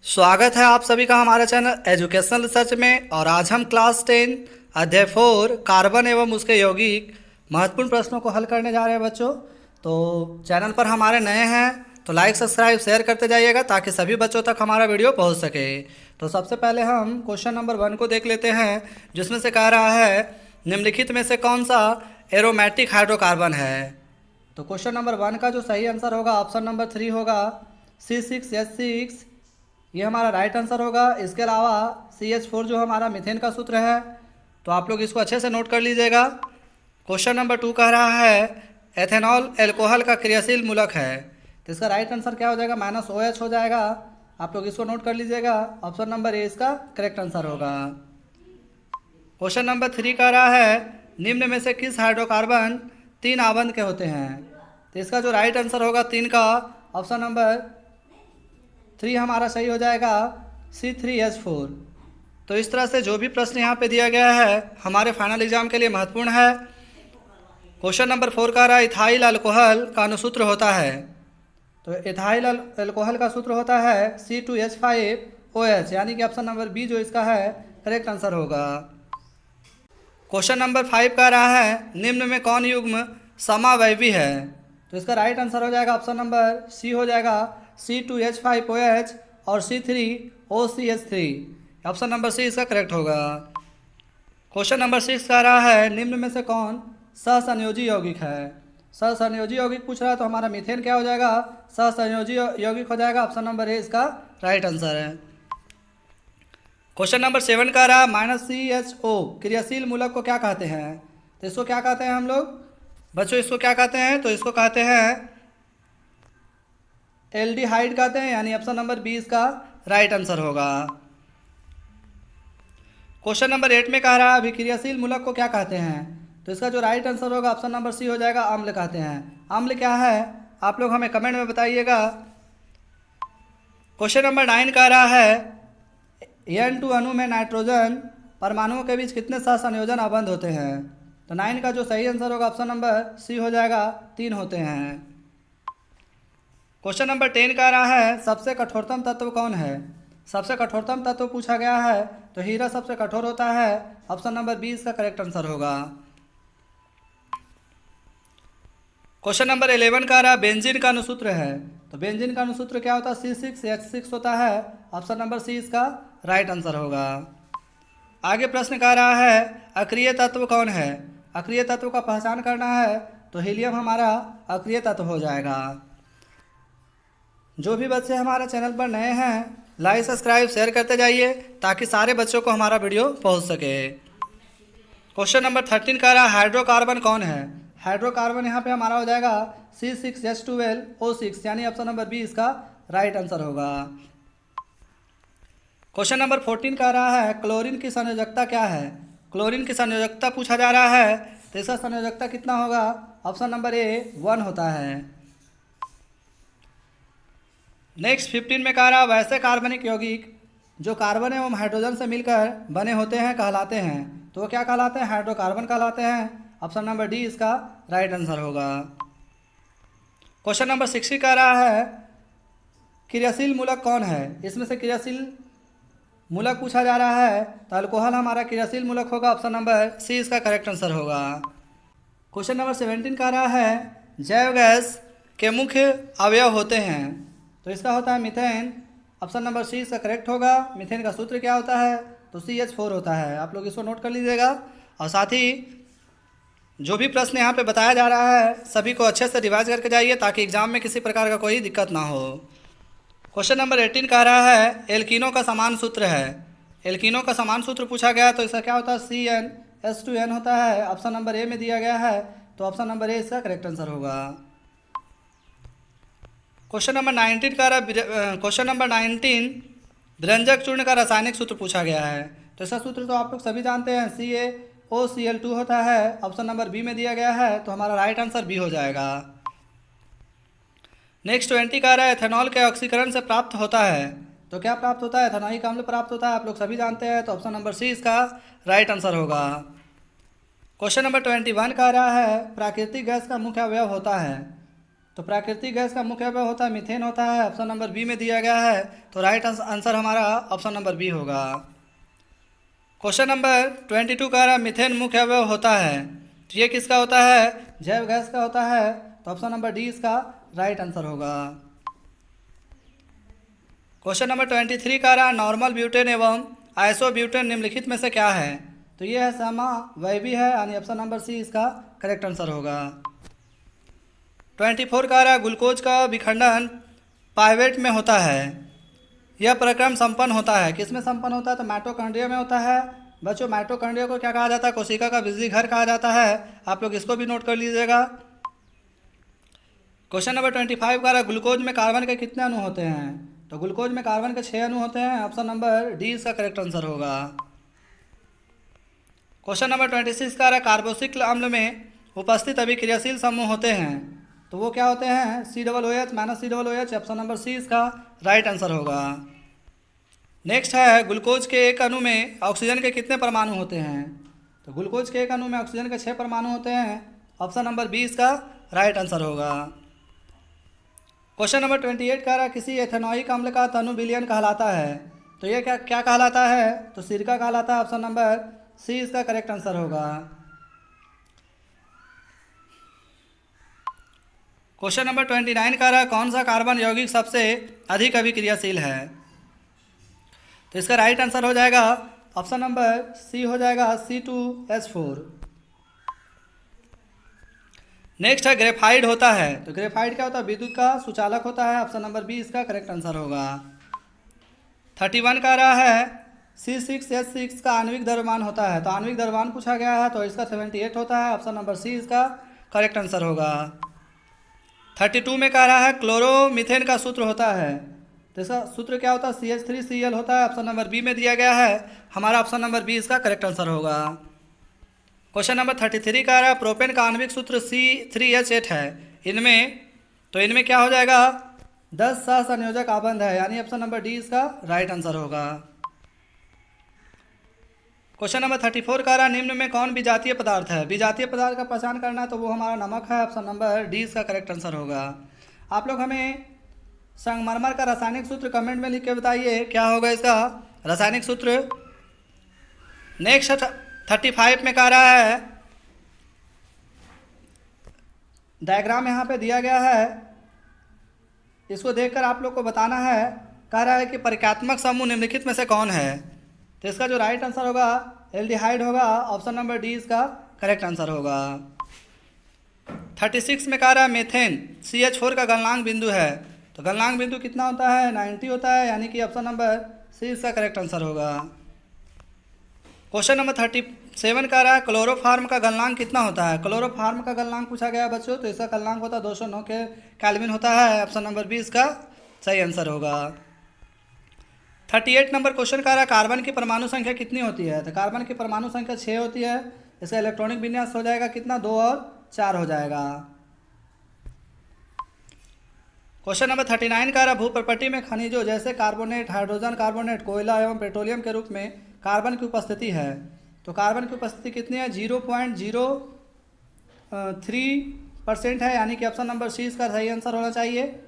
स्वागत है आप सभी का हमारे चैनल एजुकेशनल रिसर्च में। और आज हम क्लास 10 अध्याय 4 कार्बन एवं उसके यौगिक महत्वपूर्ण प्रश्नों को हल करने जा रहे हैं बच्चों। तो चैनल पर हमारे नए हैं तो लाइक सब्सक्राइब शेयर करते जाइएगा ताकि सभी बच्चों तक हमारा वीडियो पहुंच सके। तो सबसे पहले हम क्वेश्चन नंबर 1 को देख लेते हैं, जिसमें से कह रहा है निम्नलिखित में से कौन सा एरोमेटिक हाइड्रोकार्बन है। तो क्वेश्चन नंबर 1 का जो सही आंसर होगा ऑप्शन नंबर 3 होगा C6H6, ये हमारा राइट आंसर होगा। इसके अलावा CH4 जो हमारा मीथेन का सूत्र है, तो आप लोग इसको अच्छे से नोट कर लीजिएगा। क्वेश्चन नंबर 2 कह रहा है एथेनॉल एल्कोहल का क्रियाशील मूलक है, तो इसका राइट आंसर क्या हो जाएगा, -OH हो जाएगा। आप लोग इसको नोट कर लीजिएगा, ऑप्शन नंबर ए इसका करेक्ट आंसर होगा। क्वेश्चन नंबर 3 कह रहा है निम्न में से किस हाइड्रोकार्बन 3 आबंध के होते हैं, तो इसका जो राइट आंसर होगा 3 का ऑप्शन नंबर 3 हमारा सही हो जाएगा C3H4। तो इस तरह से जो भी प्रश्न यहाँ पे दिया गया है हमारे फाइनल एग्जाम के लिए महत्वपूर्ण है। क्वेश्चन नंबर 4 का रहा इथाइल अल्कोहल का अनुसूत्र होता है, तो इथाइल अल्कोहल का सूत्र होता है C2H5OH, यानी कि ऑप्शन नंबर बी जो इसका है करेक्ट आंसर होगा। क्वेश्चन नंबर 5 का रहा है निम्न में कौन युग्म समावयवी है, तो इसका राइट आंसर हो जाएगा ऑप्शन नंबर सी हो जाएगा C2H5OH और C3OCH3, ऑप्शन नंबर सी इसका करेक्ट होगा। क्वेश्चन नंबर 6 का रहा है निम्न में से कौन सहसंयोजी यौगिक है। सहसंयोजी यौगिक पूछ रहा है, तो हमारा मीथेन क्या हो जाएगा, सहसंयोजी यौगिक हो जाएगा, ऑप्शन नंबर ए इसका राइट आंसर है। क्वेश्चन नंबर 7 का रहा -CHO क्रियाशील मूलक को क्या कहते हैं, तो इसको क्या कहते हैं हम लोग बच्चों, इसको क्या कहते हैं, तो इसको कहते हैं एल्डिहाइड कहते हैं, यानी ऑप्शन नंबर बी इसका राइट आंसर होगा। क्वेश्चन नंबर 8 में कह रहा है अभिक्रियाशील मूलक को क्या कहते हैं, तो इसका जो राइट आंसर होगा ऑप्शन नंबर सी हो जाएगा अम्ल कहते हैं। अम्ल क्या है आप लोग हमें कमेंट में बताइएगा। क्वेश्चन नंबर 9 कह रहा है N2 अणु में नाइट्रोजन परमाणुओं के बीच कितने सहसंयोजन आबंध होते हैं, तो 9 का जो सही आंसर होगा ऑप्शन नंबर सी हो जाएगा 3 होते हैं। क्वेश्चन नंबर 10 कह रहा है सबसे कठोरतम तत्व कौन है। सबसे कठोरतम तत्व पूछा गया है, तो हीरा सबसे कठोर होता है, ऑप्शन नंबर बी इसका करेक्ट आंसर होगा। क्वेश्चन नंबर 11 कह रहा है बेंजीन का अनुसूत्र है, तो बेंजीन का अनुसूत्र क्या होता है C6H6 होता है, ऑप्शन नंबर सी इसका राइट आंसर होगा। आगे प्रश्न कह रहा है अक्रिय तत्व कौन है। अक्रिय तत्व का पहचान करना है, तो हीलियम हमारा अक्रिय तत्व हो जाएगा। जो भी बच्चे हमारे चैनल पर नए हैं लाइक सब्सक्राइब शेयर करते जाइए ताकि सारे बच्चों को हमारा वीडियो पहुंच सके। क्वेश्चन नंबर 13 कह रहा है हाइड्रोकार्बन कौन है। हाइड्रोकार्बन यहाँ पे हमारा हो जाएगा C6H12O6, यानी ऑप्शन नंबर बी इसका राइट आंसर होगा। क्वेश्चन नंबर 14 कह रहा है क्लोरीन की संयोजकता क्या है। क्लोरीन की संयोजकता पूछा जा रहा है, तो इसका संयोजकता कितना होगा, ऑप्शन नंबर ए 1 होता है। नेक्स्ट 15 में कह रहा है वैसे कार्बनिक यौगिक जो कार्बन एवं हाइड्रोजन से मिलकर बने होते हैं कहलाते हैं, तो वो क्या कहलाते हैं, हाइड्रोकार्बन कहलाते हैं, ऑप्शन नंबर डी इसका राइट आंसर होगा। क्वेश्चन नंबर 60 कह रहा है क्रियाशील मूलक कौन है। इसमें से क्रियाशील मूलक पूछा जा रहा है, तो अल्कोहल हमारा क्रियाशील मूलक होगा, ऑप्शन नंबर सी इसका करेक्ट आंसर होगा। क्वेश्चन नंबर 17 कह रहा है जैव गैस के मुख्य अवयव होते हैं, तो इसका होता है मीथेन, ऑप्शन नंबर सी इसका करेक्ट होगा। मीथेन का सूत्र क्या होता है, तो CH4 होता है। आप लोग इसको नोट कर लीजिएगा, और साथ ही जो भी प्रश्न यहाँ पे बताया जा रहा है सभी को अच्छे से रिवाइज करके जाइए ताकि एग्जाम में किसी प्रकार का कोई दिक्कत ना हो। क्वेश्चन नंबर 18 कह रहा है एल्कीनों का समान सूत्र है। एल्कीनों का समान सूत्र पूछा गया, तो इसका क्या होता है CnH2n होता है, ऑप्शन नंबर ए में दिया गया है, तो ऑप्शन नंबर ए इसका करेक्ट आंसर होगा। क्वेश्चन नंबर 19 कह रहा है क्वेश्चन नंबर 19 व्यंजक चूर्ण का रासायनिक सूत्र पूछा गया है, तो इसका सूत्र तो आप लोग सभी जानते हैं CaOCl2 होता है, ऑप्शन नंबर बी में दिया गया है, तो हमारा राइट आंसर बी हो जाएगा। नेक्स्ट 20 कह रहा है एथेनॉल के ऑक्सीकरण से प्राप्त होता है, तो क्या प्राप्त होता है, एथेनॉइक अम्ल प्राप्त होता है, आप लोग सभी जानते हैं, तो ऑप्शन नंबर सी इसका राइट आंसर होगा। क्वेश्चन नंबर 21 कह रहा है प्राकृतिक गैस का मुख्य अवयव होता है, तो प्राकृतिक गैस का मुख्य अवयव होता है मीथेन होता है, ऑप्शन नंबर बी में दिया गया है। तो राइट आंसर हमारा ऑप्शन नंबर बी होगा। क्वेश्चन नंबर 22 कह रहा है मीथेन मुख्य अवयव होता है, तो ये किसका होता है? जैव गैस का होता है। तो ऑप्शन नंबर डी इसका राइट आंसर होगा। क्वेश्चन नंबर 23 कह रहा है नॉर्मल ब्यूटेन एवं आइसोब्यूटेन निम्नलिखित में से क्या है? तो ये है समवैवी है, यानी ऑप्शन नंबर सी इसका करेक्ट आंसर होगा। 24 कह रहा है ग्लूकोज का विखंडन पाइवेट में होता है, यह प्रक्रम संपन्न होता है, किसमें संपन्न होता है? तो माइटोकॉन्ड्रिया में होता है। बच्चों माइटोकॉन्ड्रिया को क्या कहा जाता है? कोशिका का बिजली घर कहा जाता है। आप लोग इसको भी नोट कर लीजिएगा। क्वेश्चन नंबर 25 कह रहा है ग्लूकोज में कार्बन के कितने अणु होते हैं? तो ग्लूकोज में कार्बन के 6 अणु होते हैं, ऑप्शन नंबर डी इसका करेक्ट आंसर होगा। क्वेश्चन नंबर 26 कह रहा है कार्बोक्सिल अम्ल में उपस्थित अभिक्रियाशील समूह होते हैं, तो वो क्या होते हैं? COOH minus COOH, option number C इसका राइट आंसर होगा। नेक्स्ट है ग्लूकोज के एक अणु में ऑक्सीजन के कितने परमाणु होते हैं? तो ग्लूकोज के एक अणु में ऑक्सीजन के 6 परमाणु होते हैं, ऑप्शन नंबर बी इसका राइट आंसर होगा। क्वेश्चन नंबर 28 कह रहा है किसी एथेनॉइक अम्ल का तनु विलयन कहलाता है, तो ये क्या कहलाता है? तो सिरका कहलाता है, ऑप्शन नंबर सी इसका करेक्ट आंसर होगा। क्वेश्चन नंबर 29 कह रहा है कौन सा कार्बन यौगिक सबसे अधिक अभिक्रियाशील है? तो इसका राइट आंसर हो जाएगा ऑप्शन नंबर सी हो जाएगा C2H4। नेक्स्ट है ग्रेफाइड होता है, तो ग्रेफाइड क्या होता है? विद्युत का सुचालक होता है, ऑप्शन नंबर बी इसका करेक्ट आंसर होगा। 31 कह रहा है C6H6 का आणविक द्रव्यमान होता है, तो आणविक द्रव्यमान पूछा गया है, तो इसका 78 होता है, ऑप्शन नंबर सी इसका करेक्ट आंसर होगा। 32 में कह रहा है क्लोरोमीथेन का सूत्र होता है, तो इसका सूत्र क्या होता है? CH3Cl होता है, ऑप्शन नंबर बी में दिया गया है, हमारा ऑप्शन नंबर बी इसका करेक्ट आंसर होगा। क्वेश्चन नंबर 33 कह रहा है प्रोपेन का आणविक सूत्र C3H8 है, इनमें क्या हो जाएगा? 10 सहसंयोजक आबंध है, यानी ऑप्शन नंबर डी इसका राइट आंसर होगा। क्वेश्चन नंबर 34 कह रहा है निम्न में कौन विजातीय पदार्थ है? विजातीय पदार्थ का पहचान करना है, तो वो हमारा नमक है, ऑप्शन नंबर डी इसका करेक्ट आंसर होगा। आप लोग हमें संगमरमर का रासायनिक सूत्र कमेंट में लिख के बताइए क्या होगा इसका रासायनिक सूत्र। नेक्स्ट 35 में कह रहा है डायग्राम यहाँ पे दिया गया है, इसको देखकर आप लोग को बताना है। कह रहा है कि परिक्रियात्मक समूह निम्नलिखित में से कौन है? तो इसका जो राइट आंसर होगा एल्डिहाइड होगा, ऑप्शन नंबर डी इसका करेक्ट आंसर होगा। 36 में कह रहा है मेथेन CH4 का गलनांक बिंदु है, तो गलनांक बिंदु कितना होता है? 90 होता है, यानी कि ऑप्शन नंबर सी इसका करेक्ट आंसर होगा। क्वेश्चन नंबर 37 कह रहा है क्लोरोफार्म का गलनांक कितना होता है? क्लोरोफार्म का गलनांक पूछा गया है बच्चों, तो इसका गलनांक होता है 209 के केल्विन होता है, ऑप्शन नंबर बी इसका सही आंसर होगा। 38 नंबर क्वेश्चन कह रहा है कार्बन की परमाणु संख्या कितनी होती है? तो कार्बन की परमाणु संख्या 6 होती है, इसका इलेक्ट्रॉनिक विन्यास हो जाएगा कितना? 2 और 4 हो जाएगा। क्वेश्चन नंबर 39 कह रहा है भूप्रपट्टी में खनिजों जैसे कार्बोनेट, हाइड्रोजन कार्बोनेट, कोयला एवं पेट्रोलियम के रूप में कार्बन की उपस्थिति है, तो कार्बन की उपस्थिति कितनी है? 0.03% है, यानी कि ऑप्शन नंबर सी इसका सही आंसर होना चाहिए।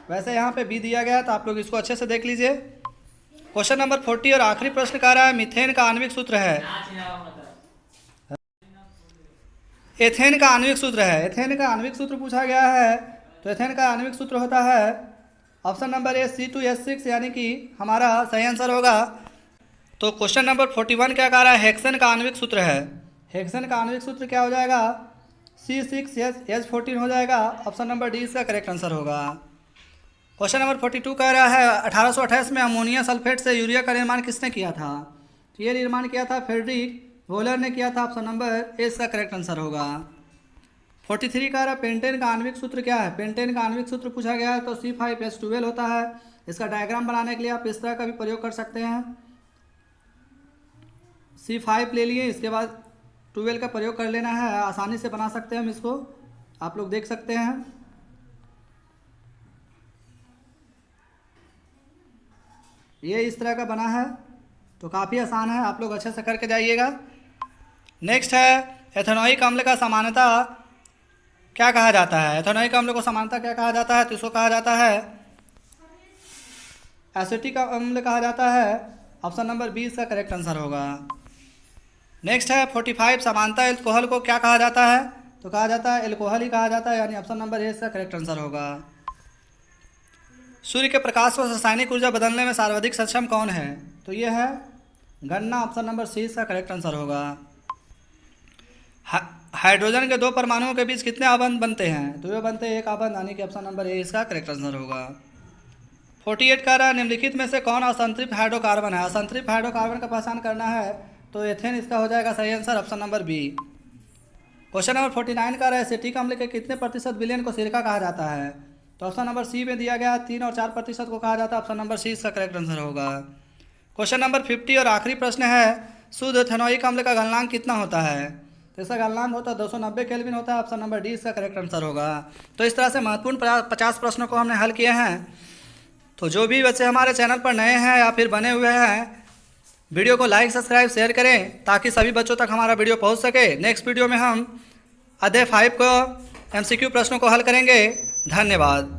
वैसे यहाँ पे बी दिया गया है, तो आप लोग इसको अच्छे से देख लीजिए। क्वेश्चन नंबर 40 और आखिरी प्रश्न कह रहा है मीथेन का आणविक सूत्र है, एथेन का आणविक सूत्र है, एथेन का आणविक सूत्र पूछा गया है, तो एथेन का आणविक सूत्र होता है ऑप्शन नंबर ए C2H6, यानी कि हमारा सही आंसर होगा। तो क्वेश्चन नंबर 41 क्या कह रहा है हेक्सेन का आणविक सूत्र है, हेक्सेन का आणविक सूत्र क्या हो जाएगा? C6H14 हो जाएगा, ऑप्शन नंबर डी इसका करेक्ट आंसर होगा। क्वेश्चन नंबर 42 कह रहा है 1828 में अमोनिया सल्फेट से यूरिया का निर्माण किसने किया था? तो ये निर्माण किया था फ्रेडरिक वोलर ने किया था, ऑप्शन नंबर ए इसका करेक्ट आंसर होगा। 43 कह रहा है पेंटेन का आणविक सूत्र क्या है? पेंटेन का आणविक सूत्र पूछा गया है, तो C5H12 होता है। इसका डायग्राम बनाने के लिए आप इस तरह का भी प्रयोग कर सकते हैं, C5 ले लिए, इसके बाद 12 का प्रयोग कर लेना है, आसानी से बना सकते हैं हम इसको, आप लोग देख सकते हैं। ये इस तरह का बना है, तो काफ़ी आसान है, आप लोग अच्छे से करके जाइएगा। नेक्स्ट है एथेनॉइक अम्ल का सामान्यतः क्या कहा जाता है? एथेनॉइक अम्ल को समानता क्या कहा जाता है? तो इसको कहा जाता है एसिटिक अम्ल कहा जाता है। ऑप्शन नंबर 20 का करेक्ट आंसर होगा। नेक्स्ट है 45 समानता एल्कोहल को क्या कहा जाता है? तो कहा जाता है एल्कोहल ही कहा जाता है, यानी ऑप्शन नंबर ए का करेक्ट आंसर होगा। सूर्य के प्रकाश को रासायनिक ऊर्जा बदलने में सर्वाधिक सक्षम कौन है? तो ये है गन्ना, ऑप्शन नंबर सी का करेक्ट आंसर होगा। हाइड्रोजन के दो परमाणुओं के बीच कितने आबंध बनते हैं? तो ये बनते हैं एक आबंध, यानी कि ऑप्शन नंबर ए इसका करेक्ट आंसर होगा। 48 कह रहा है निम्नलिखित में से कौन असंतृप्त हाइड्रोकार्बन है? असंतृप्त हाइड्रोकार्बन का पहचान करना है तो एथेन इसका हो जाएगा सही answer, option number B. Question number 49 का है एसिटिक अम्ल के कितने प्रतिशत विलयन को सिरका कहा जाता है? तो ऑप्शन नंबर सी में दिया गया 3 और 4% को कहा जाता है, ऑप्शन नंबर सी इसका करेक्ट आंसर होगा। क्वेश्चन नंबर 50 और आखिरी प्रश्न है शुद्ध एथेनॉइक अम्ल का गलनांक कितना होता है? तो इसका गलनांक होता है 290 केल्विन होता है, ऑप्शन नंबर डी इसका करेक्ट आंसर होगा। तो इस तरह से महत्वपूर्ण 50 प्रश्नों को हमने हल किए हैं। तो जो भी बच्चे हमारे चैनल पर नए हैं या फिर बने हुए हैं, वीडियो को लाइक सब्सक्राइब शेयर करें ताकि सभी बच्चों तक हमारा वीडियो पहुंच सके। नेक्स्ट वीडियो में हम अध्याय 5 को MCQ प्रश्नों को हल करेंगे। धन्यवाद।